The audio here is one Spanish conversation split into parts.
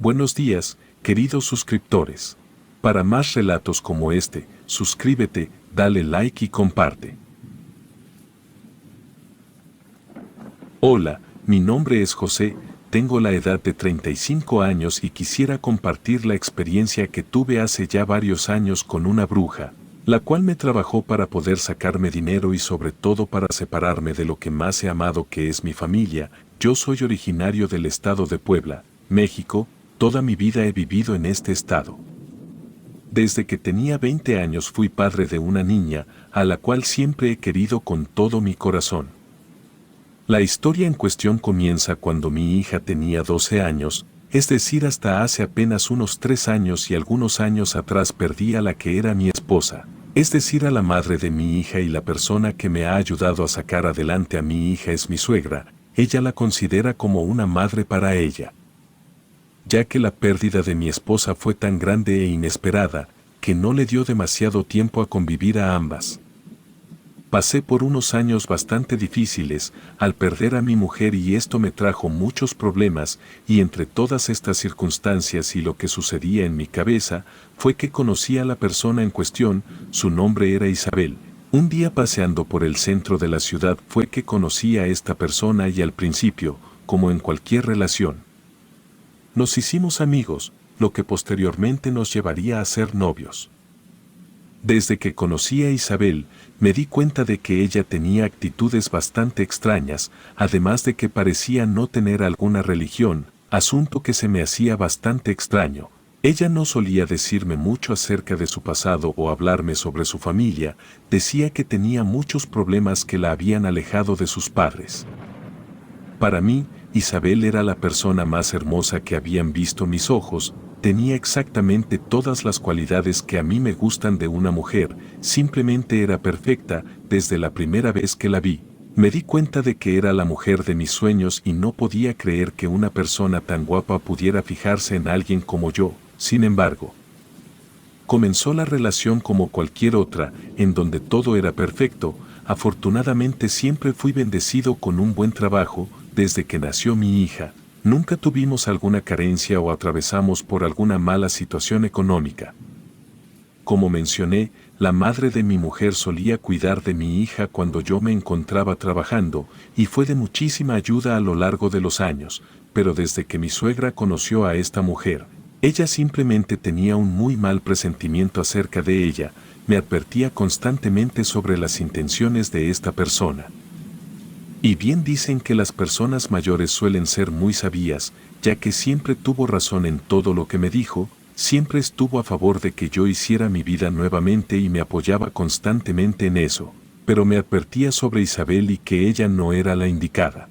Buenos días, queridos suscriptores. Para más relatos como este, suscríbete, dale like y comparte. Hola, mi nombre es José, tengo la edad de 35 años y quisiera compartir la experiencia que tuve hace ya varios años con una bruja, la cual me trabajó para poder sacarme dinero y sobre todo para separarme de lo que más he amado, que es mi familia. Yo soy originario del estado de Puebla, México. Toda mi vida he vivido en este estado. Desde que tenía 20 años fui padre de una niña, a la cual siempre he querido con todo mi corazón. La historia en cuestión comienza cuando mi hija tenía 12 años, es decir, hasta hace apenas unos 3 años, y algunos años atrás perdí a la que era mi esposa, es decir, a la madre de mi hija, y la persona que me ha ayudado a sacar adelante a mi hija es mi suegra. Ella la considera como una madre para ella, ya que la pérdida de mi esposa fue tan grande e inesperada, que no le dio demasiado tiempo a convivir a ambas. Pasé por unos años bastante difíciles al perder a mi mujer, y esto me trajo muchos problemas, y entre todas estas circunstancias y lo que sucedía en mi cabeza, fue que conocí a la persona en cuestión. Su nombre era Isabel. Un día paseando por el centro de la ciudad fue que conocí a esta persona, y al principio, como en cualquier relación, nos hicimos amigos, lo que posteriormente nos llevaría a ser novios. Desde que conocí a Isabel, me di cuenta de que ella tenía actitudes bastante extrañas, además de que parecía no tener alguna religión, asunto que se me hacía bastante extraño. Ella no solía decirme mucho acerca de su pasado o hablarme sobre su familia, decía que tenía muchos problemas que la habían alejado de sus padres. Para mí, Isabel era la persona más hermosa que habían visto mis ojos, tenía exactamente todas las cualidades que a mí me gustan de una mujer, simplemente era perfecta. Desde la primera vez que la vi, me di cuenta de que era la mujer de mis sueños, y no podía creer que una persona tan guapa pudiera fijarse en alguien como yo. Sin embargo, comenzó la relación como cualquier otra, en donde todo era perfecto. Afortunadamente siempre fui bendecido con un buen trabajo. Desde que nació mi hija, nunca tuvimos alguna carencia o atravesamos por alguna mala situación económica. Como mencioné, la madre de mi mujer solía cuidar de mi hija cuando yo me encontraba trabajando, y fue de muchísima ayuda a lo largo de los años, pero desde que mi suegra conoció a esta mujer, ella simplemente tenía un muy mal presentimiento acerca de ella. Me advertía constantemente sobre las intenciones de esta persona. Y bien dicen que las personas mayores suelen ser muy sabias, ya que siempre tuvo razón en todo lo que me dijo, siempre estuvo a favor de que yo hiciera mi vida nuevamente y me apoyaba constantemente en eso, pero me advertía sobre Isabel y que ella no era la indicada.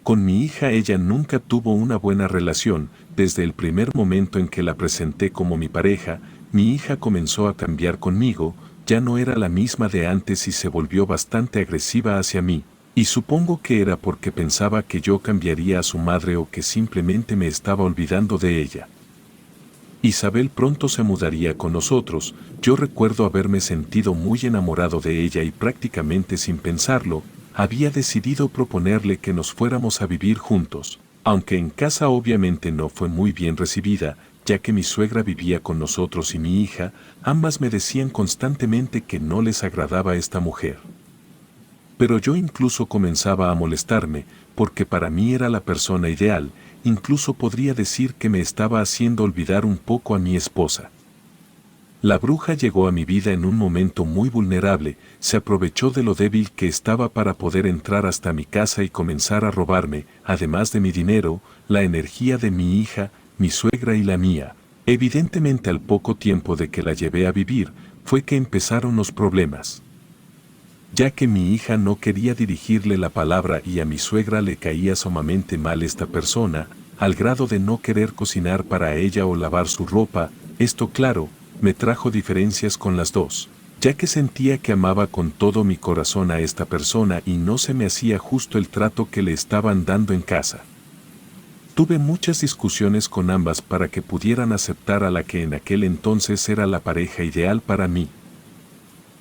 Con mi hija ella nunca tuvo una buena relación. Desde el primer momento en que la presenté como mi pareja, mi hija comenzó a cambiar conmigo, ya no era la misma de antes y se volvió bastante agresiva hacia mí. Y supongo que era porque pensaba que yo cambiaría a su madre o que simplemente me estaba olvidando de ella. Isabel pronto se mudaría con nosotros. Yo recuerdo haberme sentido muy enamorado de ella y prácticamente sin pensarlo, había decidido proponerle que nos fuéramos a vivir juntos, aunque en casa obviamente no fue muy bien recibida, ya que mi suegra vivía con nosotros y mi hija. Ambas me decían constantemente que no les agradaba esta mujer. Pero yo incluso comenzaba a molestarme, porque para mí era la persona ideal. Incluso podría decir que me estaba haciendo olvidar un poco a mi esposa. La bruja llegó a mi vida en un momento muy vulnerable, se aprovechó de lo débil que estaba para poder entrar hasta mi casa y comenzar a robarme, además de mi dinero, la energía de mi hija, mi suegra y la mía. Evidentemente, al poco tiempo de que la llevé a vivir, fue que empezaron los problemas, ya que mi hija no quería dirigirle la palabra y a mi suegra le caía sumamente mal esta persona, al grado de no querer cocinar para ella o lavar su ropa. Esto, claro, me trajo diferencias con las dos, ya que sentía que amaba con todo mi corazón a esta persona y no se me hacía justo el trato que le estaban dando en casa. Tuve muchas discusiones con ambas para que pudieran aceptar a la que en aquel entonces era la pareja ideal para mí.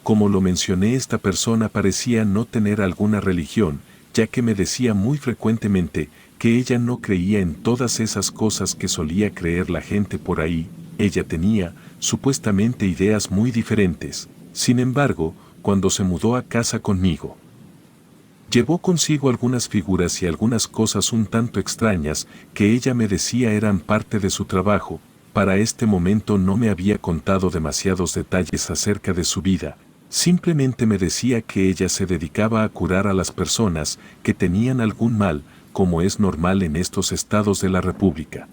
Como lo mencioné, esta persona parecía no tener alguna religión, ya que me decía muy frecuentemente que ella no creía en todas esas cosas que solía creer la gente por ahí. Ella tenía, supuestamente, ideas muy diferentes. Sin embargo, cuando se mudó a casa conmigo, llevó consigo algunas figuras y algunas cosas un tanto extrañas que ella me decía eran parte de su trabajo. Para este momento no me había contado demasiados detalles acerca de su vida. Simplemente me decía que ella se dedicaba a curar a las personas que tenían algún mal, como es normal en estos estados de la República.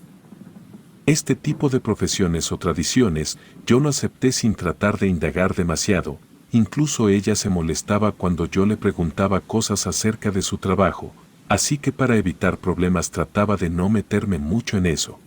Este tipo de profesiones o tradiciones yo lo acepté sin tratar de indagar demasiado. Incluso ella se molestaba cuando yo le preguntaba cosas acerca de su trabajo, así que para evitar problemas trataba de no meterme mucho en eso.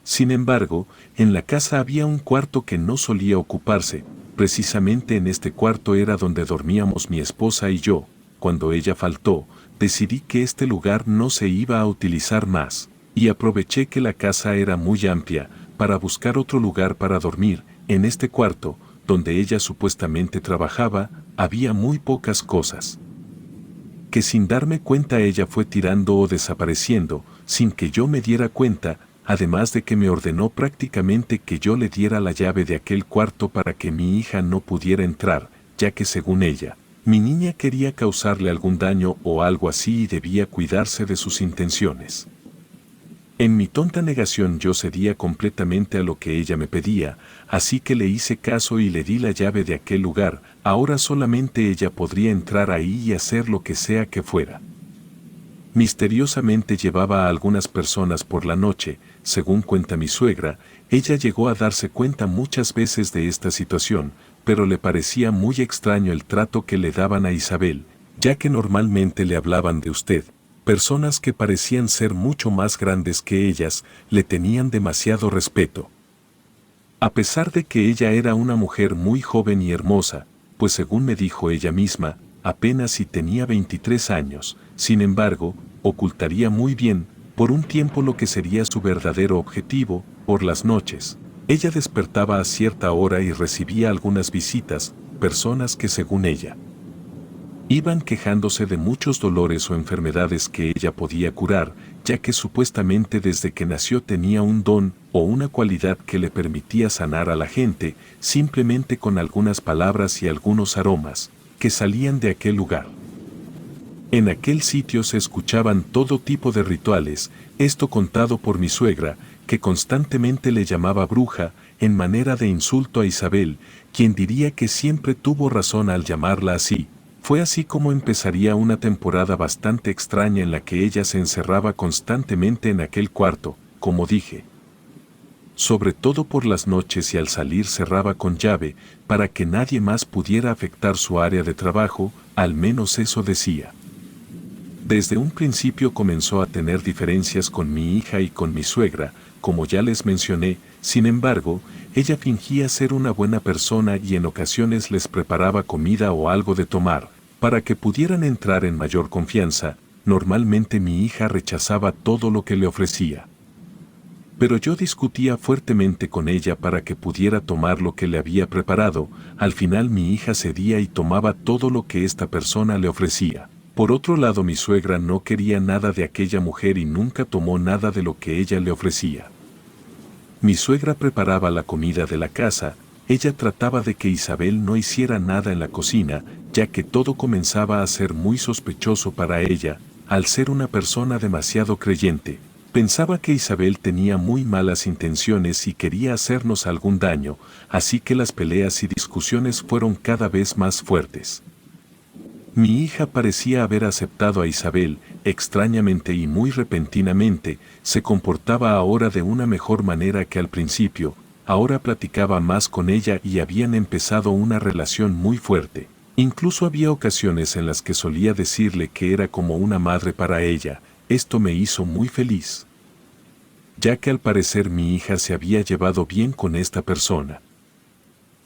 Sin embargo, en la casa había un cuarto que no solía ocuparse. Precisamente en este cuarto era donde dormíamos mi esposa y yo. Cuando ella faltó, decidí que este lugar no se iba a utilizar más, y aproveché que la casa era muy amplia para buscar otro lugar para dormir. En este cuarto, donde ella supuestamente trabajaba, había muy pocas cosas que sin darme cuenta ella fue tirando o desapareciendo, sin que yo me diera cuenta, además de que me ordenó prácticamente que yo le diera la llave de aquel cuarto para que mi hija no pudiera entrar, ya que según ella, mi niña quería causarle algún daño o algo así y debía cuidarse de sus intenciones. En mi tonta negación yo cedía completamente a lo que ella me pedía, así que le hice caso y le di la llave de aquel lugar. Ahora solamente ella podría entrar ahí y hacer lo que sea que fuera. Misteriosamente llevaba a algunas personas por la noche. Según cuenta mi suegra, ella llegó a darse cuenta muchas veces de esta situación, pero le parecía muy extraño el trato que le daban a Isabel, ya que normalmente le hablaban de usted. Personas que parecían ser mucho más grandes que ellas, le tenían demasiado respeto. A pesar de que ella era una mujer muy joven y hermosa, pues según me dijo ella misma, apenas si tenía 23 años, sin embargo, ocultaría muy bien, por un tiempo lo que sería su verdadero objetivo. Por las noches, ella despertaba a cierta hora y recibía algunas visitas, personas que según ella, iban quejándose de muchos dolores o enfermedades que ella podía curar, ya que supuestamente desde que nació tenía un don o una cualidad que le permitía sanar a la gente, simplemente con algunas palabras y algunos aromas que salían de aquel lugar. En aquel sitio se escuchaban todo tipo de rituales, esto contado por mi suegra, que constantemente le llamaba bruja, en manera de insulto a Isabel, quien diría que siempre tuvo razón al llamarla así. Fue así como empezaría una temporada bastante extraña en la que ella se encerraba constantemente en aquel cuarto, como dije. Sobre todo por las noches y al salir cerraba con llave, para que nadie más pudiera afectar su área de trabajo, al menos eso decía. Desde un principio comenzó a tener diferencias con mi hija y con mi suegra, como ya les mencioné. Sin embargo, ella fingía ser una buena persona y en ocasiones les preparaba comida o algo de tomar, para que pudieran entrar en mayor confianza. Normalmente mi hija rechazaba todo lo que le ofrecía. Pero yo discutía fuertemente con ella para que pudiera tomar lo que le había preparado. Al final mi hija cedía y tomaba todo lo que esta persona le ofrecía. Por otro lado, mi suegra no quería nada de aquella mujer y nunca tomó nada de lo que ella le ofrecía. Mi suegra preparaba la comida de la casa. Ella trataba de que Isabel no hiciera nada en la cocina, ya que todo comenzaba a ser muy sospechoso para ella, al ser una persona demasiado creyente. Pensaba que Isabel tenía muy malas intenciones y quería hacernos algún daño, así que las peleas y discusiones fueron cada vez más fuertes. Mi hija parecía haber aceptado a Isabel, extrañamente y muy repentinamente, se comportaba ahora de una mejor manera que al principio. Ahora platicaba más con ella y habían empezado una relación muy fuerte. Incluso había ocasiones en las que solía decirle que era como una madre para ella. Esto me hizo muy feliz, ya que al parecer mi hija se había llevado bien con esta persona.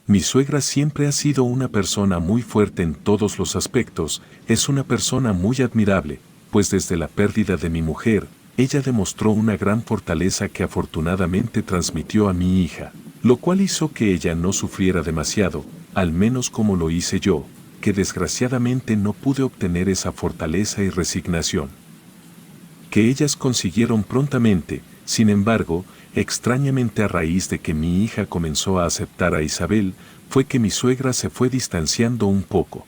Mi suegra siempre ha sido una persona muy fuerte en todos los aspectos, es una persona muy admirable, pues desde la pérdida de mi mujer, ella demostró una gran fortaleza que afortunadamente transmitió a mi hija, lo cual hizo que ella no sufriera demasiado, al menos como lo hice yo, que desgraciadamente no pude obtener esa fortaleza y resignación. que ellas consiguieron prontamente. Sin embargo, extrañamente a raíz de que mi hija comenzó a aceptar a Isabel, fue que mi suegra se fue distanciando un poco.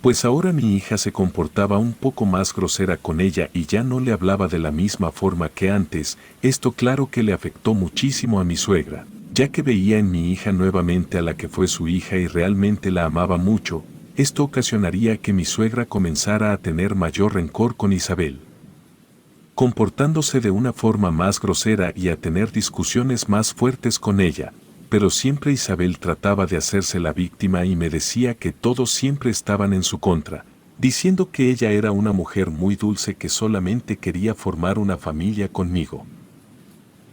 Pues ahora mi hija se comportaba un poco más grosera con ella y ya no le hablaba de la misma forma que antes. Esto claro que le afectó muchísimo a mi suegra, ya que veía en mi hija nuevamente a la que fue su hija y realmente la amaba mucho. Esto ocasionaría que mi suegra comenzara a tener mayor rencor con Isabel, comportándose de una forma más grosera y a tener discusiones más fuertes con ella. Pero siempre Isabel trataba de hacerse la víctima y me decía que todos siempre estaban en su contra, diciendo que ella era una mujer muy dulce que solamente quería formar una familia conmigo.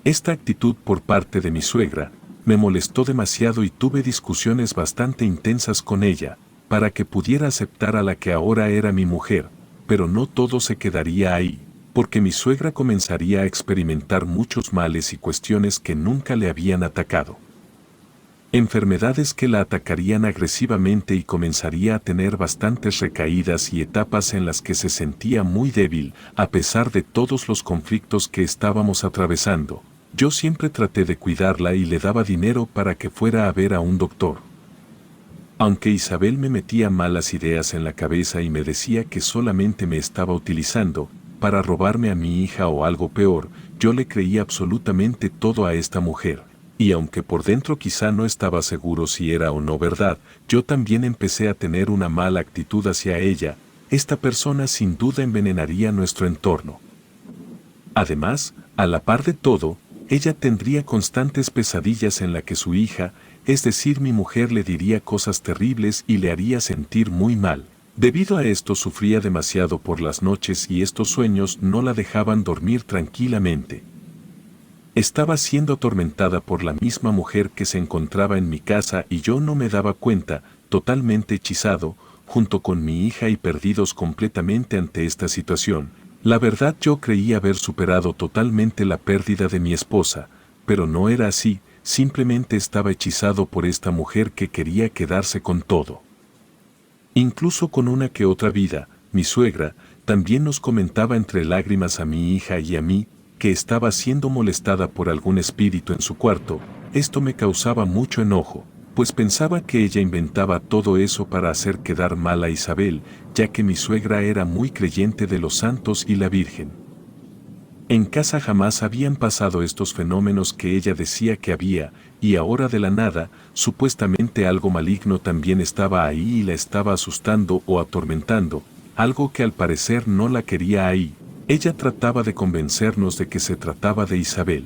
Esta actitud por parte de mi suegra me molestó demasiado y tuve discusiones bastante intensas con ella, para que pudiera aceptar a la que ahora era mi mujer, pero no todo se quedaría ahí, porque mi suegra comenzaría a experimentar muchos males y cuestiones que nunca le habían atacado. Enfermedades que la atacarían agresivamente y comenzaría a tener bastantes recaídas y etapas en las que se sentía muy débil, a pesar de todos los conflictos que estábamos atravesando. Yo siempre traté de cuidarla y le daba dinero para que fuera a ver a un doctor. Aunque Isabel me metía malas ideas en la cabeza y me decía que solamente me estaba utilizando para robarme a mi hija o algo peor, yo le creía absolutamente todo a esta mujer. Y aunque por dentro quizá no estaba seguro si era o no verdad, yo también empecé a tener una mala actitud hacia ella. Esta persona sin duda envenenaría nuestro entorno. Además, a la par de todo, ella tendría constantes pesadillas en la que su hija, es decir, mi mujer, le diría cosas terribles y le haría sentir muy mal. Debido a esto sufría demasiado por las noches y estos sueños no la dejaban dormir tranquilamente. Estaba siendo atormentada por la misma mujer que se encontraba en mi casa y yo no me daba cuenta, totalmente hechizado, junto con mi hija y perdidos completamente ante esta situación. La verdad, yo creía haber superado totalmente la pérdida de mi esposa, pero no era así, simplemente estaba hechizado por esta mujer que quería quedarse con todo. Incluso con una que otra vida, mi suegra también nos comentaba entre lágrimas a mi hija y a mí, que estaba siendo molestada por algún espíritu en su cuarto. Esto me causaba mucho enojo, pues pensaba que ella inventaba todo eso para hacer quedar mal a Isabel, ya que mi suegra era muy creyente de los santos y la Virgen. En casa jamás habían pasado estos fenómenos que ella decía que había, y ahora de la nada, supuestamente algo maligno también estaba ahí y la estaba asustando o atormentando, algo que al parecer no la quería ahí. Ella trataba de convencernos de que se trataba de Isabel,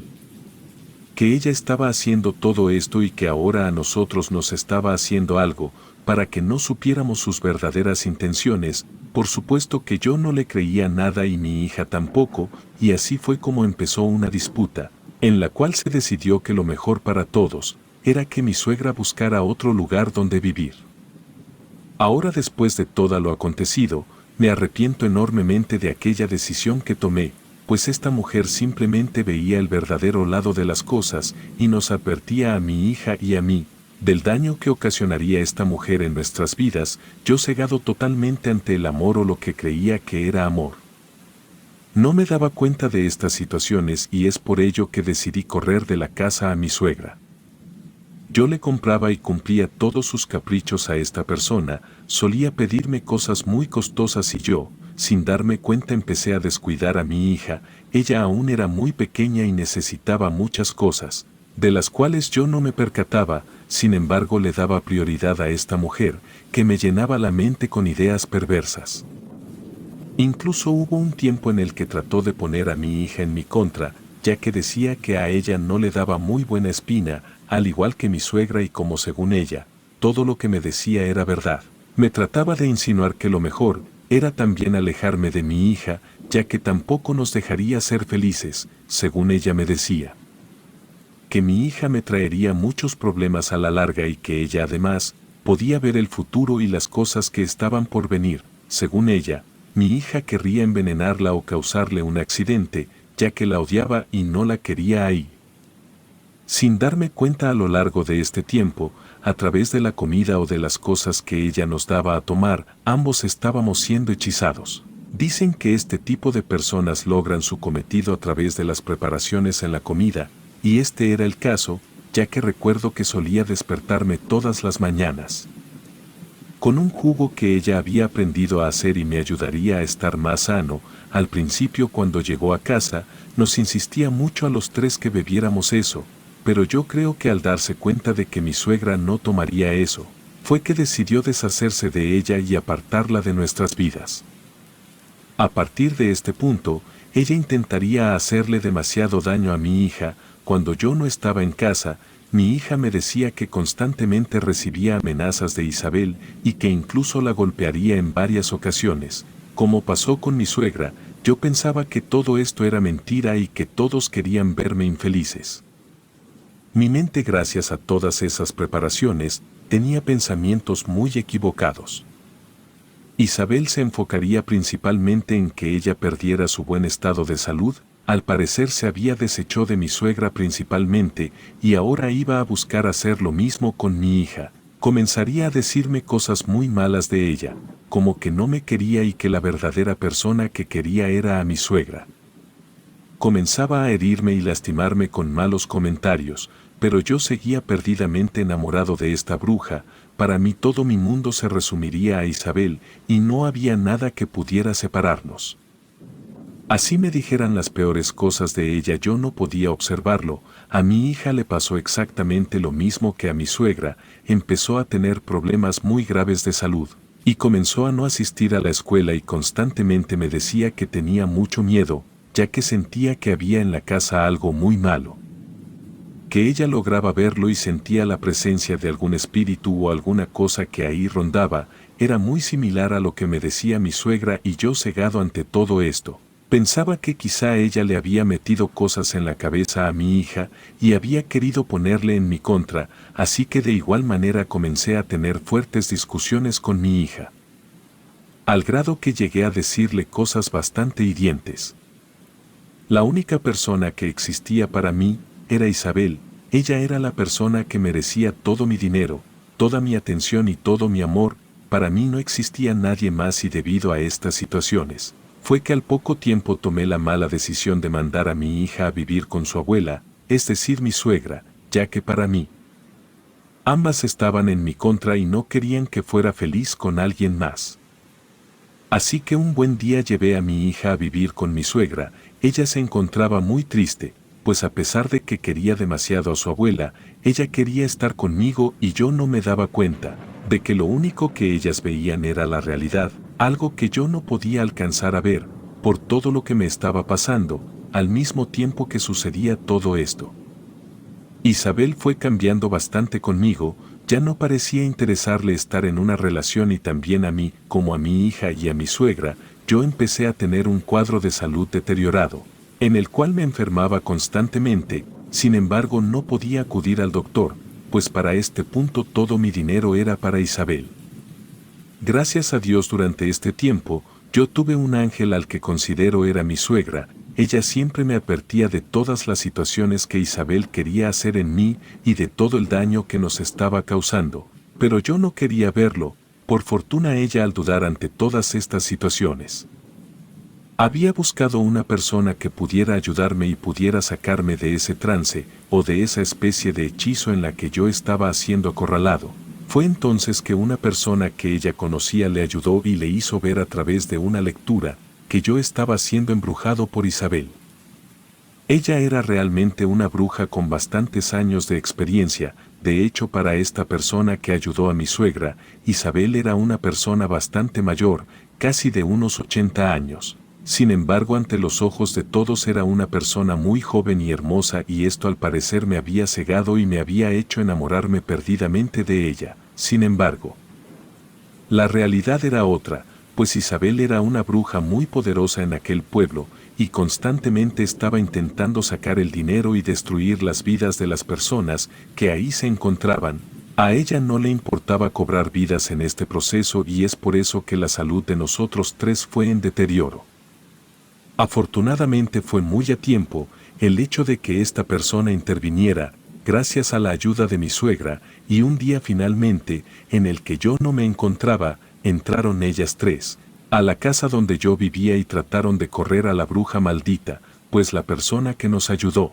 que ella estaba haciendo todo esto y que ahora a nosotros nos estaba haciendo algo, para que no supiéramos sus verdaderas intenciones. Por supuesto que yo no le creía nada y mi hija tampoco, y así fue como empezó una disputa, en la cual se decidió que lo mejor para todos era que mi suegra buscara otro lugar donde vivir. Ahora, después de todo lo acontecido, me arrepiento enormemente de aquella decisión que tomé, pues esta mujer simplemente veía el verdadero lado de las cosas y nos advertía a mi hija y a mí del daño que ocasionaría esta mujer en nuestras vidas, yo cegado totalmente ante el amor o lo que creía que era amor. No me daba cuenta de estas situaciones y es por ello que decidí correr de la casa a mi suegra. Yo le compraba y cumplía todos sus caprichos a esta persona, solía pedirme cosas muy costosas y yo, sin darme cuenta, empecé a descuidar a mi hija. Ella aún era muy pequeña y necesitaba muchas cosas, de las cuales yo no me percataba. Sin embargo, le daba prioridad a esta mujer, que me llenaba la mente con ideas perversas. Incluso hubo un tiempo en el que trató de poner a mi hija en mi contra, ya que decía que a ella no le daba muy buena espina, al igual que mi suegra, y como según ella, todo lo que me decía era verdad. Me trataba de insinuar que lo mejor era también alejarme de mi hija, ya que tampoco nos dejaría ser felices, según ella me decía. Que mi hija me traería muchos problemas a la larga y que ella además podía ver el futuro y las cosas que estaban por venir. Según ella, mi hija querría envenenarla o causarle un accidente, ya que la odiaba y no la quería ahí. Sin darme cuenta, a lo largo de este tiempo, a través de la comida o de las cosas que ella nos daba a tomar, ambos estábamos siendo hechizados. Dicen que este tipo de personas logran su cometido a través de las preparaciones en la comida, y este era el caso, ya que recuerdo que solía despertarme todas las mañanas con un jugo que ella había aprendido a hacer y me ayudaría a estar más sano. Al principio, cuando llegó a casa, nos insistía mucho a los tres que bebiéramos eso, pero yo creo que al darse cuenta de que mi suegra no tomaría eso, fue que decidió deshacerse de ella y apartarla de nuestras vidas. A partir de este punto, ella intentaría hacerle demasiado daño a mi hija. Cuando yo no estaba en casa, mi hija me decía que constantemente recibía amenazas de Isabel y que incluso la golpearía en varias ocasiones. Como pasó con mi suegra, yo pensaba que todo esto era mentira y que todos querían verme infelices. Mi mente, gracias a todas esas preparaciones, tenía pensamientos muy equivocados. Isabel se enfocaría principalmente en que ella perdiera su buen estado de salud. Al parecer se había deshecho de mi suegra principalmente y ahora iba a buscar hacer lo mismo con mi hija. Comenzaría a decirme cosas muy malas de ella, como que no me quería y que la verdadera persona que quería era a mi suegra. Comenzaba a herirme y lastimarme con malos comentarios, pero yo seguía perdidamente enamorado de esta bruja. Para mí todo mi mundo se resumiría a Isabel y no había nada que pudiera separarnos. Así me dijeran las peores cosas de ella, yo no podía observarlo. A mi hija le pasó exactamente lo mismo que a mi suegra, empezó a tener problemas muy graves de salud, y comenzó a no asistir a la escuela y constantemente me decía que tenía mucho miedo, ya que sentía que había en la casa algo muy malo. Que ella lograba verlo y sentía la presencia de algún espíritu o alguna cosa que ahí rondaba, era muy similar a lo que me decía mi suegra y yo, cegado ante todo esto. Pensaba que quizá ella le había metido cosas en la cabeza a mi hija y había querido ponerle en mi contra, así que de igual manera comencé a tener fuertes discusiones con mi hija. Al grado que llegué a decirle cosas bastante hirientes. La única persona que existía para mí era Isabel. Ella era la persona que merecía todo mi dinero, toda mi atención y todo mi amor. Para mí no existía nadie más y debido a estas situaciones, fue que al poco tiempo tomé la mala decisión de mandar a mi hija a vivir con su abuela, es decir, mi suegra, ya que para mí, ambas estaban en mi contra y no querían que fuera feliz con alguien más. Así que un buen día llevé a mi hija a vivir con mi suegra. Ella se encontraba muy triste, pues a pesar de que quería demasiado a su abuela, ella quería estar conmigo y yo no me daba cuenta de que lo único que ellas veían era la realidad, algo que yo no podía alcanzar a ver, por todo lo que me estaba pasando, al mismo tiempo que sucedía todo esto. Isabel fue cambiando bastante conmigo, ya no parecía interesarle estar en una relación y también a mí, como a mi hija y a mi suegra, yo empecé a tener un cuadro de salud deteriorado, en el cual me enfermaba constantemente. Sin embargo no podía acudir al doctor, pues para este punto todo mi dinero era para Isabel. Gracias a Dios durante este tiempo, yo tuve un ángel al que considero era mi suegra. Ella siempre me advertía de todas las situaciones que Isabel quería hacer en mí y de todo el daño que nos estaba causando, pero yo no quería verlo. Por fortuna ella, al dudar ante todas estas situaciones, había buscado una persona que pudiera ayudarme y pudiera sacarme de ese trance o de esa especie de hechizo en la que yo estaba siendo acorralado. Fue entonces que una persona que ella conocía le ayudó y le hizo ver a través de una lectura que yo estaba siendo embrujado por Isabel. Ella era realmente una bruja con bastantes años de experiencia. De hecho, para esta persona que ayudó a mi suegra, Isabel era una persona bastante mayor, casi de unos 80 años. Sin embargo, ante los ojos de todos era una persona muy joven y hermosa, y esto al parecer me había cegado y me había hecho enamorarme perdidamente de ella. Sin embargo, la realidad era otra, pues Isabel era una bruja muy poderosa en aquel pueblo, y constantemente estaba intentando sacar el dinero y destruir las vidas de las personas que ahí se encontraban. A ella no le importaba cobrar vidas en este proceso, y es por eso que la salud de nosotros tres fue en deterioro. Afortunadamente fue muy a tiempo el hecho de que esta persona interviniera, gracias a la ayuda de mi suegra, y un día finalmente, en el que yo no me encontraba, entraron ellas tres, a la casa donde yo vivía y trataron de correr a la bruja maldita, pues la persona que nos ayudó.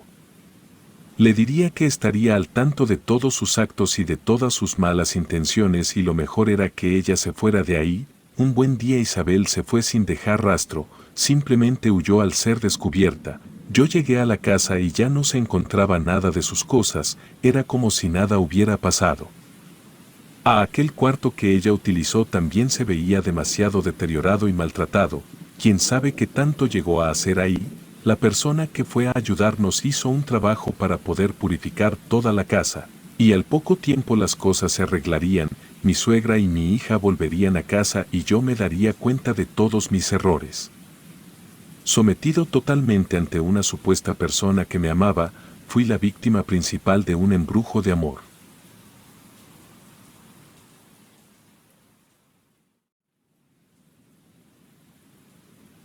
Le diría que estaría al tanto de todos sus actos y de todas sus malas intenciones y lo mejor era que ella se fuera de ahí. Un buen día Isabel se fue sin dejar rastro, simplemente huyó al ser descubierta. Yo llegué a la casa y ya no se encontraba nada de sus cosas, era como si nada hubiera pasado. A aquel cuarto que ella utilizó también se veía demasiado deteriorado y maltratado, quién sabe qué tanto llegó a hacer ahí. La persona que fue a ayudarnos hizo un trabajo para poder purificar toda la casa, y al poco tiempo las cosas se arreglarían, mi suegra y mi hija volverían a casa y yo me daría cuenta de todos mis errores. Sometido totalmente ante una supuesta persona que me amaba, fui la víctima principal de un embrujo de amor.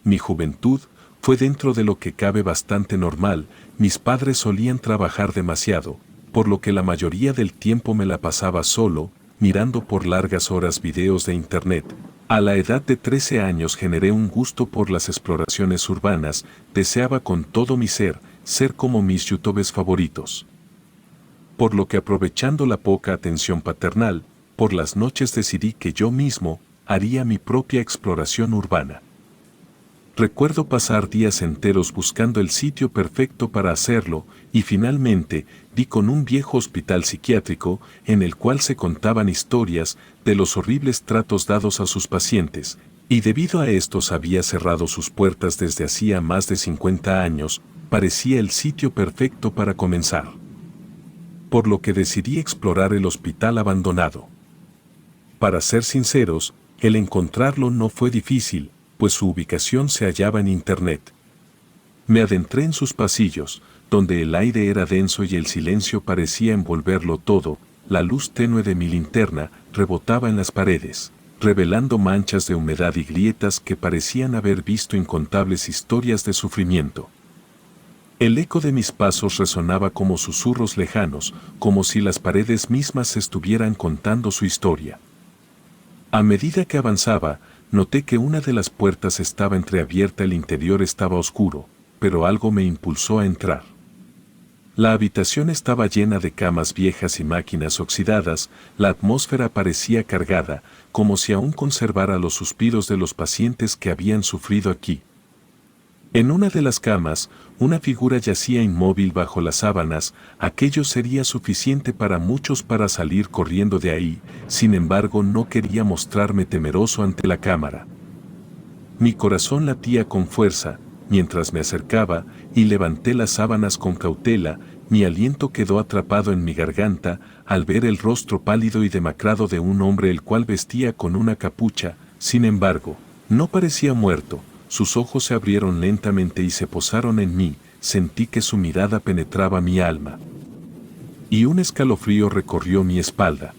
Mi juventud fue dentro de lo que cabe bastante normal, mis padres solían trabajar demasiado, por lo que la mayoría del tiempo me la pasaba solo, mirando por largas horas videos de internet. A la edad de 13 años generé un gusto por las exploraciones urbanas, deseaba con todo mi ser como mis youtubers favoritos. Por lo que aprovechando la poca atención paternal, por las noches decidí que yo mismo haría mi propia exploración urbana. Recuerdo pasar días enteros buscando el sitio perfecto para hacerlo, y finalmente di con un viejo hospital psiquiátrico en el cual se contaban historias de los horribles tratos dados a sus pacientes, y debido a estos había cerrado sus puertas desde hacía más de 50 años, parecía el sitio perfecto para comenzar. Por lo que decidí explorar el hospital abandonado. Para ser sinceros, el encontrarlo no fue difícil, pues su ubicación se hallaba en internet. Me adentré en sus pasillos, donde el aire era denso y el silencio parecía envolverlo todo, la luz tenue de mi linterna rebotaba en las paredes, revelando manchas de humedad y grietas que parecían haber visto incontables historias de sufrimiento. El eco de mis pasos resonaba como susurros lejanos, como si las paredes mismas estuvieran contando su historia. A medida que avanzaba, noté que una de las puertas estaba entreabierta, el interior estaba oscuro, pero algo me impulsó a entrar. La habitación estaba llena de camas viejas y máquinas oxidadas, la atmósfera parecía cargada, como si aún conservara los suspiros de los pacientes que habían sufrido aquí. En una de las camas, una figura yacía inmóvil bajo las sábanas, aquello sería suficiente para muchos para salir corriendo de ahí, sin embargo no quería mostrarme temeroso ante la cámara. Mi corazón latía con fuerza, mientras me acercaba, y levanté las sábanas con cautela, mi aliento quedó atrapado en mi garganta, al ver el rostro pálido y demacrado de un hombre el cual vestía con una capucha, sin embargo, no parecía muerto. Sus ojos se abrieron lentamente y se posaron en mí, sentí que su mirada penetraba mi alma. Y un escalofrío recorrió mi espalda.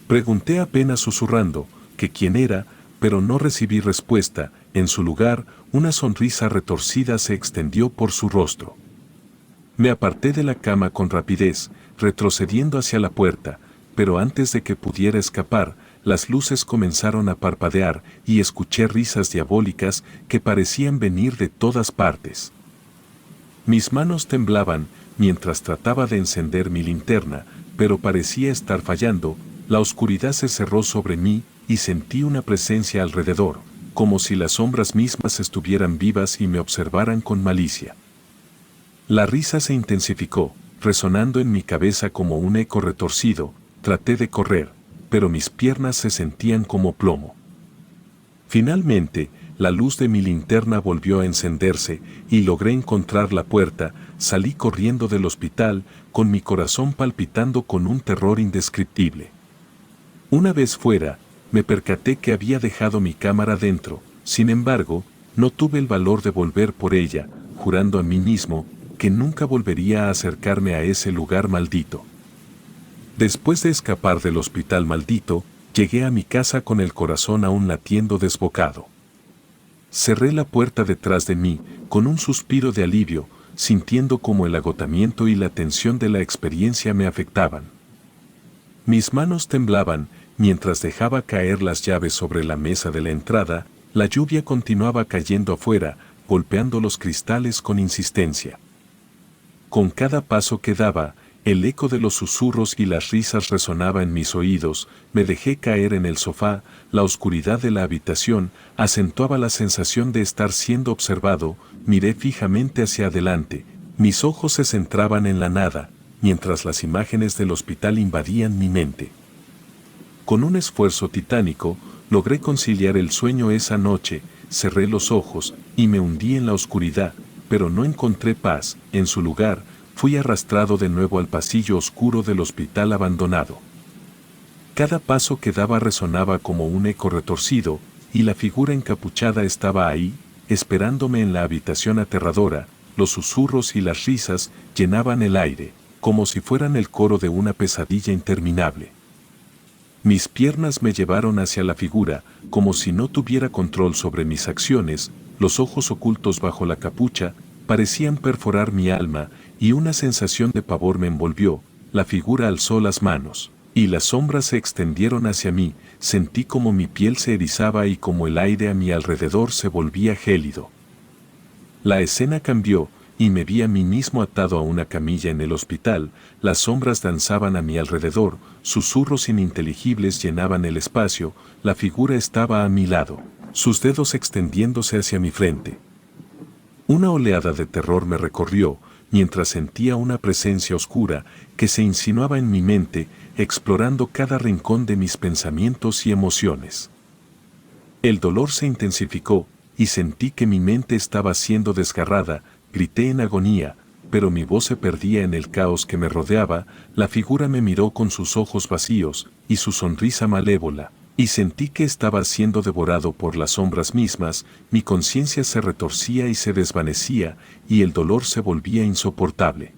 Pregunté apenas susurrando que quién era, pero no recibí respuesta, en su lugar, una sonrisa retorcida se extendió por su rostro. Me aparté de la cama con rapidez, retrocediendo hacia la puerta, pero antes de que pudiera escapar, las luces comenzaron a parpadear y escuché risas diabólicas que parecían venir de todas partes. Mis manos temblaban mientras trataba de encender mi linterna, pero parecía estar fallando, la oscuridad se cerró sobre mí y sentí una presencia alrededor, como si las sombras mismas estuvieran vivas y me observaran con malicia. La risa se intensificó, resonando en mi cabeza como un eco retorcido, traté de correr, pero mis piernas se sentían como plomo. Finalmente, la luz de mi linterna volvió a encenderse y logré encontrar la puerta, salí corriendo del hospital, con mi corazón palpitando con un terror indescriptible. Una vez fuera, me percaté que había dejado mi cámara dentro, sin embargo, no tuve el valor de volver por ella, jurando a mí mismo que nunca volvería a acercarme a ese lugar maldito. Después de escapar del hospital maldito, llegué a mi casa con el corazón aún latiendo desbocado. Cerré la puerta detrás de mí, con un suspiro de alivio, sintiendo como el agotamiento y la tensión de la experiencia me afectaban. Mis manos temblaban, mientras dejaba caer las llaves sobre la mesa de la entrada, La lluvia continuaba cayendo afuera, golpeando los cristales con insistencia. Con cada paso que daba, el eco de los susurros y las risas resonaba en mis oídos. Me dejé caer en el sofá, la oscuridad de la habitación acentuaba la sensación de estar siendo observado. Miré fijamente hacia adelante, mis ojos se centraban en la nada, mientras las imágenes del hospital invadían mi mente. Con un esfuerzo titánico, logré conciliar el sueño esa noche, cerré los ojos y me hundí en la oscuridad, pero no encontré paz. En su lugar, fui arrastrado de nuevo al pasillo oscuro del hospital abandonado. Cada paso que daba resonaba como un eco retorcido, y la figura encapuchada estaba ahí, esperándome en la habitación aterradora. Los susurros y las risas llenaban el aire, como si fueran el coro de una pesadilla interminable. Mis piernas me llevaron hacia la figura, como si no tuviera control sobre mis acciones. Los ojos ocultos bajo la capucha parecían perforar mi alma, y una sensación de pavor me envolvió. La figura alzó las manos, y las sombras se extendieron hacia mí. Sentí como mi piel se erizaba y como el aire a mi alrededor se volvía gélido. La escena cambió, y me vi a mí mismo atado a una camilla en el hospital. Las sombras danzaban a mi alrededor, susurros ininteligibles llenaban el espacio. La figura estaba a mi lado, sus dedos extendiéndose hacia mi frente. Una oleada de terror me recorrió, mientras sentía una presencia oscura que se insinuaba en mi mente, explorando cada rincón de mis pensamientos y emociones. El dolor se intensificó, y sentí que mi mente estaba siendo desgarrada. Grité en agonía, pero mi voz se perdía en el caos que me rodeaba. La figura me miró con sus ojos vacíos y su sonrisa malévola, y sentí que estaba siendo devorado por las sombras mismas. Mi conciencia se retorcía y se desvanecía, y el dolor se volvía insoportable.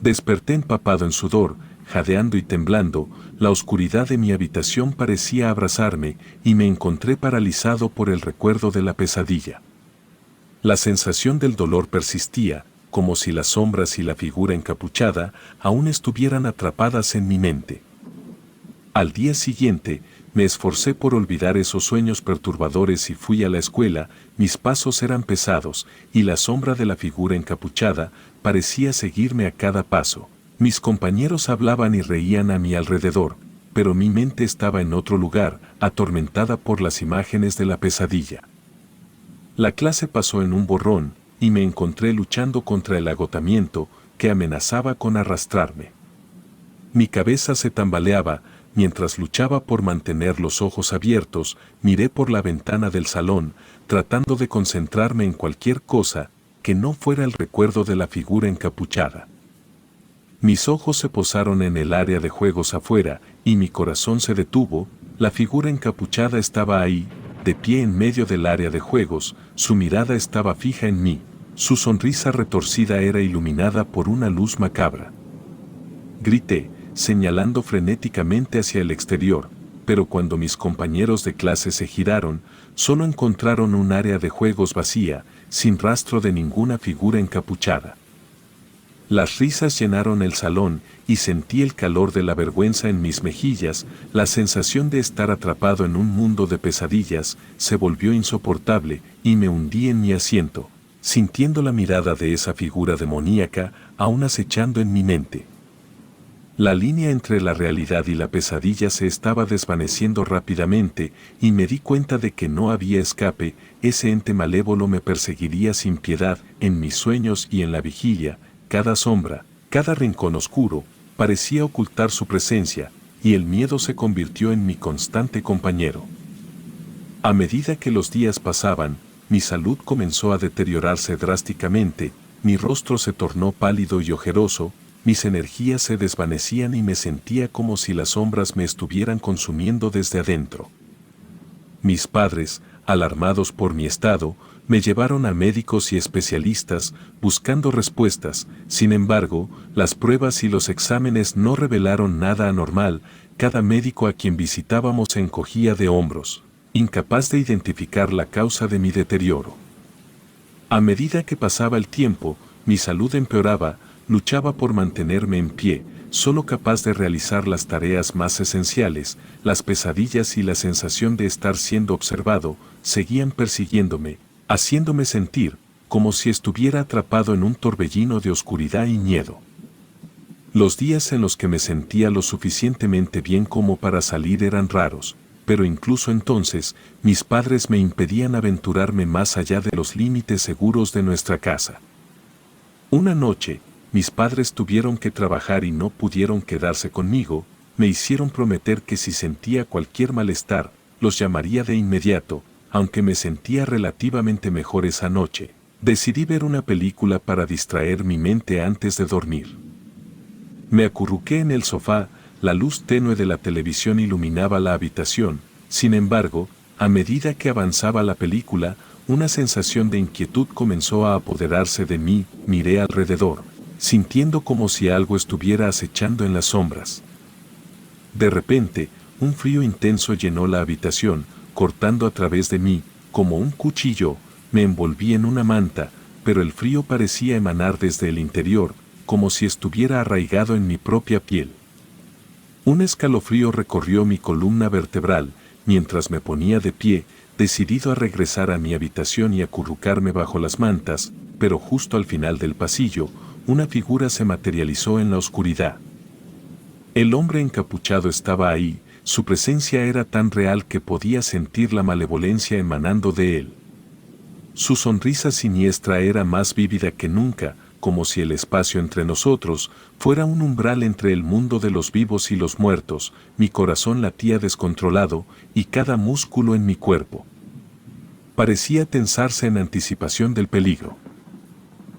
Desperté empapado en sudor, jadeando y temblando. La oscuridad de mi habitación parecía abrazarme, y me encontré paralizado por el recuerdo de la pesadilla. La sensación del dolor persistía, como si las sombras y la figura encapuchada aún estuvieran atrapadas en mi mente. Al día siguiente, me esforcé por olvidar esos sueños perturbadores y fui a la escuela. Mis pasos eran pesados, y la sombra de la figura encapuchada parecía seguirme a cada paso. Mis compañeros hablaban y reían a mi alrededor, pero mi mente estaba en otro lugar, atormentada por las imágenes de la pesadilla. La clase pasó en un borrón, y me encontré luchando contra el agotamiento que amenazaba con arrastrarme. Mi cabeza se tambaleaba. Mientras luchaba por mantener los ojos abiertos, miré por la ventana del salón, tratando de concentrarme en cualquier cosa que no fuera el recuerdo de la figura encapuchada. Mis ojos se posaron en el área de juegos afuera, y mi corazón se detuvo. La figura encapuchada estaba ahí, de pie en medio del área de juegos. Su mirada estaba fija en mí, su sonrisa retorcida era iluminada por una luz macabra. Grité, señalando frenéticamente hacia el exterior, pero cuando mis compañeros de clase se giraron, solo encontraron un área de juegos vacía, sin rastro de ninguna figura encapuchada. Las risas llenaron el salón, y sentí el calor de la vergüenza en mis mejillas. La sensación de estar atrapado en un mundo de pesadillas se volvió insoportable, y me hundí en mi asiento, sintiendo la mirada de esa figura demoníaca aún acechando en mi mente. La línea entre la realidad y la pesadilla se estaba desvaneciendo rápidamente, y me di cuenta de que no había escape. Ese ente malévolo me perseguiría sin piedad, en mis sueños y en la vigilia. Cada sombra, cada rincón oscuro, parecía ocultar su presencia, y el miedo se convirtió en mi constante compañero. A medida que los días pasaban, mi salud comenzó a deteriorarse drásticamente. Mi rostro se tornó pálido y ojeroso. Mis energías se desvanecían y me sentía como si las sombras me estuvieran consumiendo desde adentro. Mis padres, alarmados por mi estado, me llevaron a médicos y especialistas buscando respuestas. Sin embargo, las pruebas y los exámenes no revelaron nada anormal. Cada médico a quien visitábamos se encogía de hombros, incapaz de identificar la causa de mi deterioro. A medida que pasaba el tiempo, mi salud empeoraba. Luchaba por mantenerme en pie, solo capaz de realizar las tareas más esenciales. Las pesadillas y la sensación de estar siendo observado seguían persiguiéndome, haciéndome sentir como si estuviera atrapado en un torbellino de oscuridad y miedo. Los días en los que me sentía lo suficientemente bien como para salir eran raros, pero incluso entonces, mis padres me impedían aventurarme más allá de los límites seguros de nuestra casa. Una noche, mis padres tuvieron que trabajar y no pudieron quedarse conmigo. Me hicieron prometer que si sentía cualquier malestar, los llamaría de inmediato. Aunque me sentía relativamente mejor esa noche, decidí ver una película para distraer mi mente antes de dormir. Me acurruqué en el sofá, la luz tenue de la televisión iluminaba la habitación. Sin embargo, a medida que avanzaba la película, una sensación de inquietud comenzó a apoderarse de mí. Miré alrededor, sintiendo como si algo estuviera acechando en las sombras. De repente, un frío intenso llenó la habitación, cortando a través de mí, como un cuchillo. Me envolví en una manta, pero el frío parecía emanar desde el interior, como si estuviera arraigado en mi propia piel. Un escalofrío recorrió mi columna vertebral, mientras me ponía de pie, decidido a regresar a mi habitación y acurrucarme bajo las mantas, pero justo al final del pasillo, una figura se materializó en la oscuridad. El hombre encapuchado estaba ahí. Su presencia era tan real que podía sentir la malevolencia emanando de él. Su sonrisa siniestra era más vívida que nunca, como si el espacio entre nosotros fuera un umbral entre el mundo de los vivos y los muertos. Mi corazón latía descontrolado y cada músculo en mi cuerpo parecía tensarse en anticipación del peligro.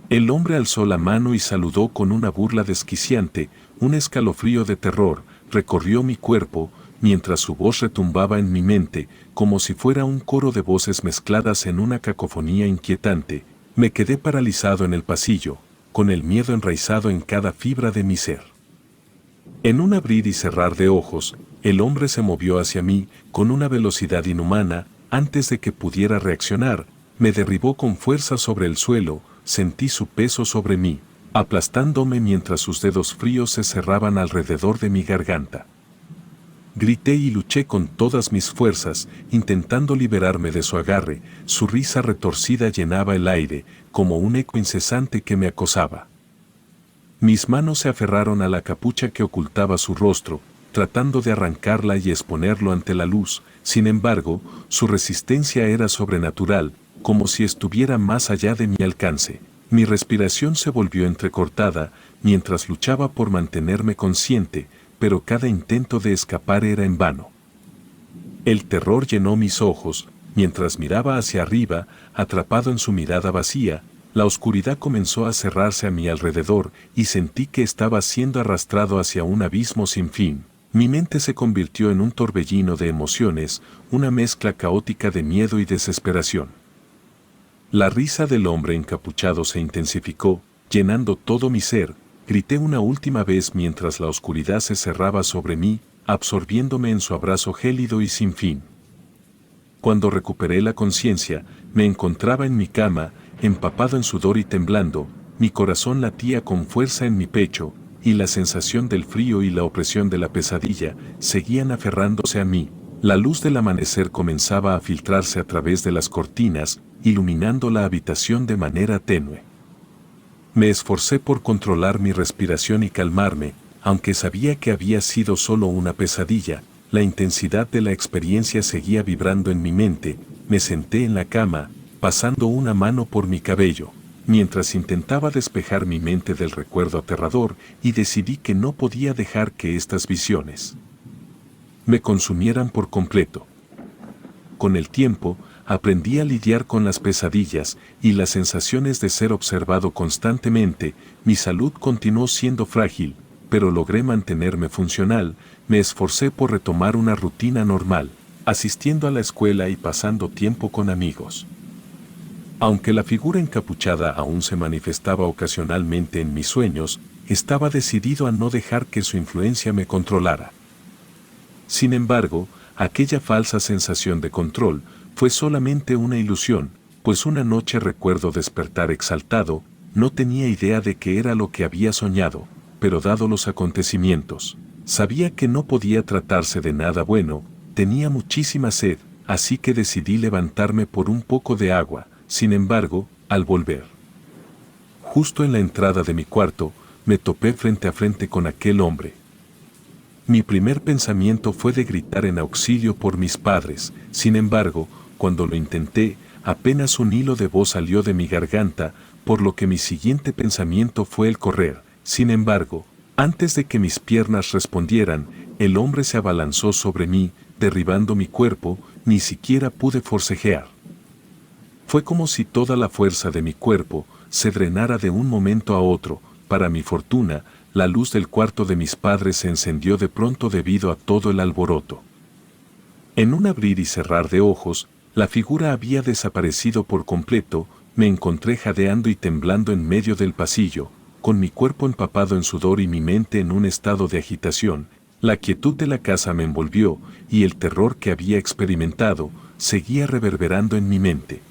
El hombre alzó la mano y saludó con una burla desquiciante. Un escalofrío de terror recorrió mi cuerpo, mientras su voz retumbaba en mi mente, como si fuera un coro de voces mezcladas en una cacofonía inquietante. Me quedé paralizado en el pasillo, con el miedo enraizado en cada fibra de mi ser. En un abrir y cerrar de ojos, el hombre se movió hacia mí con una velocidad inhumana. Antes de que pudiera reaccionar, me derribó con fuerza sobre el suelo. Sentí su peso sobre mí, aplastándome mientras sus dedos fríos se cerraban alrededor de mi garganta. Grité y luché con todas mis fuerzas, intentando liberarme de su agarre. Su risa retorcida llenaba el aire, como un eco incesante que me acosaba. Mis manos se aferraron a la capucha que ocultaba su rostro, tratando de arrancarla y exponerlo ante la luz. Sin embargo, su resistencia era sobrenatural, como si estuviera más allá de mi alcance. Mi respiración se volvió entrecortada, mientras luchaba por mantenerme consciente, pero cada intento de escapar era en vano. El terror llenó mis ojos, mientras miraba hacia arriba, atrapado en su mirada vacía. La oscuridad comenzó a cerrarse a mi alrededor y sentí que estaba siendo arrastrado hacia un abismo sin fin. Mi mente se convirtió en un torbellino de emociones, una mezcla caótica de miedo y desesperación. La risa del hombre encapuchado se intensificó, llenando todo mi ser. Grité una última vez mientras la oscuridad se cerraba sobre mí, absorbiéndome en su abrazo gélido y sin fin. Cuando recuperé la conciencia, me encontraba en mi cama, empapado en sudor y temblando. Mi corazón latía con fuerza en mi pecho, y la sensación del frío y la opresión de la pesadilla seguían aferrándose a mí. La luz del amanecer comenzaba a filtrarse a través de las cortinas, iluminando la habitación de manera tenue. Me esforcé por controlar mi respiración y calmarme, aunque sabía que había sido solo una pesadilla. La intensidad de la experiencia seguía vibrando en mi mente. Me senté en la cama, pasando una mano por mi cabello, mientras intentaba despejar mi mente del recuerdo aterrador, y decidí que no podía dejar que estas visiones me consumieran por completo. Con el tiempo, aprendí a lidiar con las pesadillas y las sensaciones de ser observado constantemente. Mi salud continuó siendo frágil, pero logré mantenerme funcional. Me esforcé por retomar una rutina normal, asistiendo a la escuela y pasando tiempo con amigos. Aunque la figura encapuchada aún se manifestaba ocasionalmente en mis sueños, estaba decidido a no dejar que su influencia me controlara. Sin embargo, aquella falsa sensación de control fue solamente una ilusión, pues una noche recuerdo despertar exaltado. No tenía idea de qué era lo que había soñado, pero dado los acontecimientos, sabía que no podía tratarse de nada bueno, tenía muchísima sed, así que decidí levantarme por un poco de agua. Sin embargo, al volver, justo en la entrada de mi cuarto, me topé frente a frente con aquel hombre. Mi primer pensamiento fue de gritar en auxilio por mis padres. Sin embargo, cuando lo intenté, apenas un hilo de voz salió de mi garganta, por lo que mi siguiente pensamiento fue el correr. Sin embargo, antes de que mis piernas respondieran, el hombre se abalanzó sobre mí, derribando mi cuerpo. Ni siquiera pude forcejear. Fue como si toda la fuerza de mi cuerpo se drenara de un momento a otro. Para mi fortuna, la luz del cuarto de mis padres se encendió de pronto debido a todo el alboroto. En un abrir y cerrar de ojos, la figura había desaparecido por completo. Me encontré jadeando y temblando en medio del pasillo, con mi cuerpo empapado en sudor y mi mente en un estado de agitación. La quietud de la casa me envolvió, y el terror que había experimentado seguía reverberando en mi mente.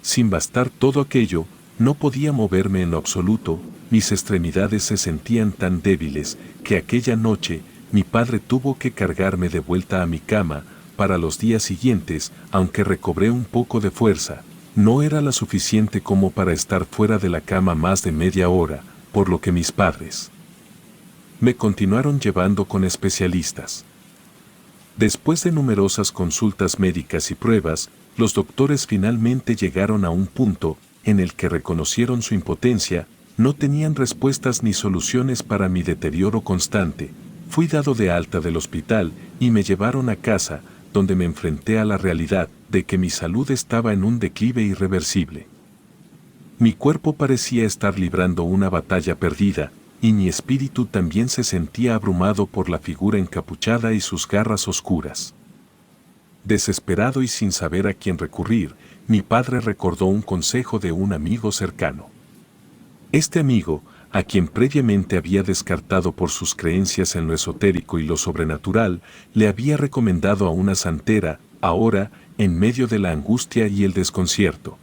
Sin bastar todo aquello, no podía moverme en lo absoluto. Mis extremidades se sentían tan débiles que aquella noche mi padre tuvo que cargarme de vuelta a mi cama. Para los días siguientes, aunque recobré un poco de fuerza, no era la suficiente como para estar fuera de la cama más de media hora, por lo que mis padres me continuaron llevando con especialistas. Después de numerosas consultas médicas y pruebas, los doctores finalmente llegaron a un punto en el que reconocieron su impotencia. No tenían respuestas ni soluciones para mi deterioro constante. Fui dado de alta del hospital y me llevaron a casa, donde me enfrenté a la realidad de que mi salud estaba en un declive irreversible. Mi cuerpo parecía estar librando una batalla perdida, y mi espíritu también se sentía abrumado por la figura encapuchada y sus garras oscuras. Desesperado y sin saber a quién recurrir, mi padre recordó un consejo de un amigo cercano. Este amigo, a quien previamente había descartado por sus creencias en lo esotérico y lo sobrenatural, le había recomendado a una santera. Ahora, en medio de la angustia y el desconcierto,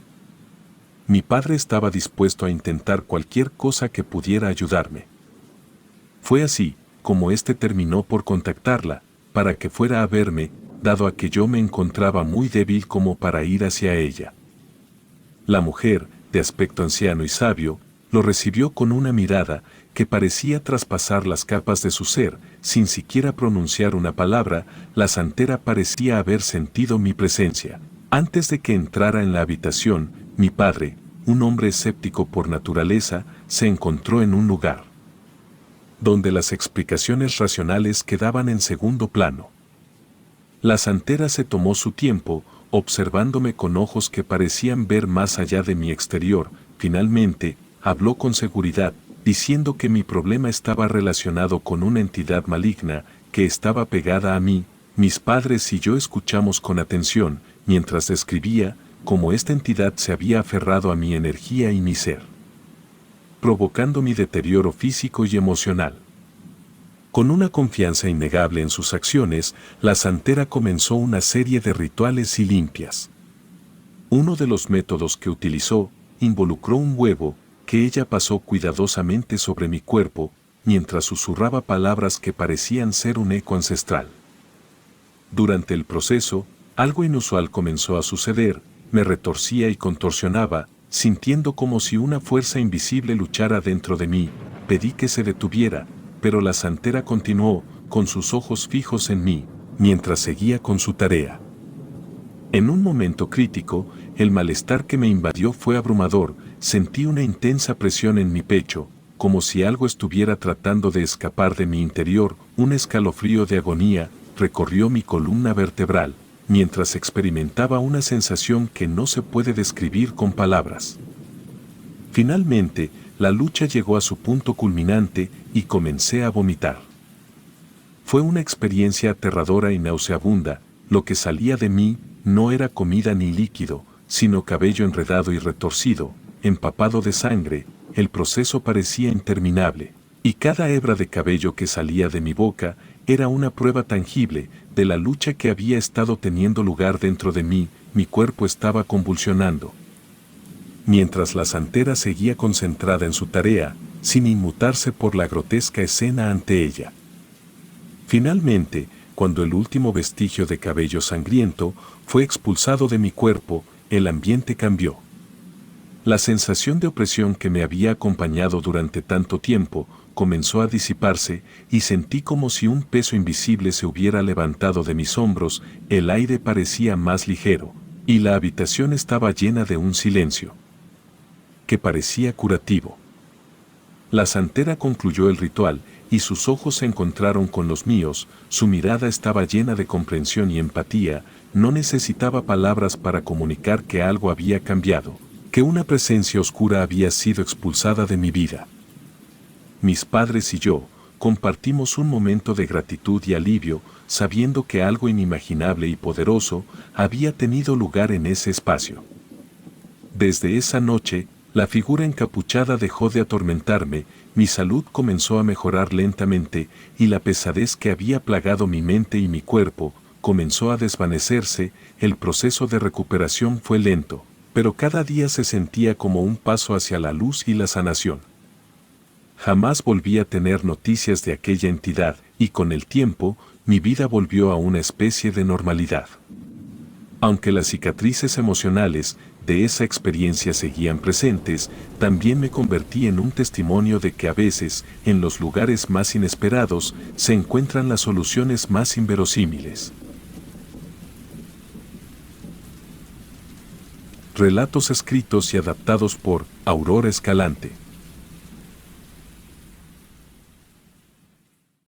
mi padre estaba dispuesto a intentar cualquier cosa que pudiera ayudarme. Fue así como éste terminó por contactarla, para que fuera a verme, dado a que yo me encontraba muy débil como para ir hacia ella. La mujer, de aspecto anciano y sabio, lo recibió con una mirada que parecía traspasar las capas de su ser. Sin siquiera pronunciar una palabra, la santera parecía haber sentido mi presencia. Antes de que entrara en la habitación, mi padre, un hombre escéptico por naturaleza, se encontró en un lugar donde las explicaciones racionales quedaban en segundo plano. La santera se tomó su tiempo, observándome con ojos que parecían ver más allá de mi exterior. Finalmente, habló con seguridad, diciendo que mi problema estaba relacionado con una entidad maligna que estaba pegada a mí. Mis padres y yo escuchamos con atención, mientras describía cómo esta entidad se había aferrado a mi energía y mi ser, provocando mi deterioro físico y emocional. Con una confianza innegable en sus acciones, la santera comenzó una serie de rituales y limpias. Uno de los métodos que utilizó involucró un huevo que ella pasó cuidadosamente sobre mi cuerpo, mientras susurraba palabras que parecían ser un eco ancestral. Durante el proceso, algo inusual comenzó a suceder. Me retorcía y contorsionaba, sintiendo como si una fuerza invisible luchara dentro de mí. Pedí que se detuviera, pero la santera continuó, con sus ojos fijos en mí, mientras seguía con su tarea. En un momento crítico, el malestar que me invadió fue abrumador. Sentí una intensa presión en mi pecho, como si algo estuviera tratando de escapar de mi interior. Un escalofrío de agonía recorrió mi columna vertebral, mientras experimentaba una sensación que no se puede describir con palabras. Finalmente, la lucha llegó a su punto culminante y comencé a vomitar. Fue una experiencia aterradora y nauseabunda. Lo que salía de mí no era comida ni líquido, sino cabello enredado y retorcido, empapado de sangre. El proceso parecía interminable, y cada hebra de cabello que salía de mi boca era una prueba tangible de la lucha que había estado teniendo lugar dentro de mí. Mi cuerpo estaba convulsionando. Mientras la santera seguía concentrada en su tarea, sin inmutarse por la grotesca escena ante ella. Finalmente, cuando el último vestigio de cabello sangriento fue expulsado de mi cuerpo, el ambiente cambió. La sensación de opresión que me había acompañado durante tanto tiempo comenzó a disiparse y sentí como si un peso invisible se hubiera levantado de mis hombros, el aire parecía más ligero, y la habitación estaba llena de un silencio que parecía curativo. La santera concluyó el ritual, y sus ojos se encontraron con los míos, su mirada estaba llena de comprensión y empatía, no necesitaba palabras para comunicar que algo había cambiado, que una presencia oscura había sido expulsada de mi vida. Mis padres y yo compartimos un momento de gratitud y alivio, sabiendo que algo inimaginable y poderoso había tenido lugar en ese espacio. Desde esa noche, la figura encapuchada dejó de atormentarme, mi salud comenzó a mejorar lentamente y la pesadez que había plagado mi mente y mi cuerpo comenzó a desvanecerse. El proceso de recuperación fue lento, pero cada día se sentía como un paso hacia la luz y la sanación. Jamás volví a tener noticias de aquella entidad y con el tiempo mi vida volvió a una especie de normalidad. Aunque las cicatrices emocionales de esa experiencia seguían presentes, también me convertí en un testimonio de que a veces, en los lugares más inesperados, se encuentran las soluciones más inverosímiles. Relatos escritos y adaptados por Aurora Escalante.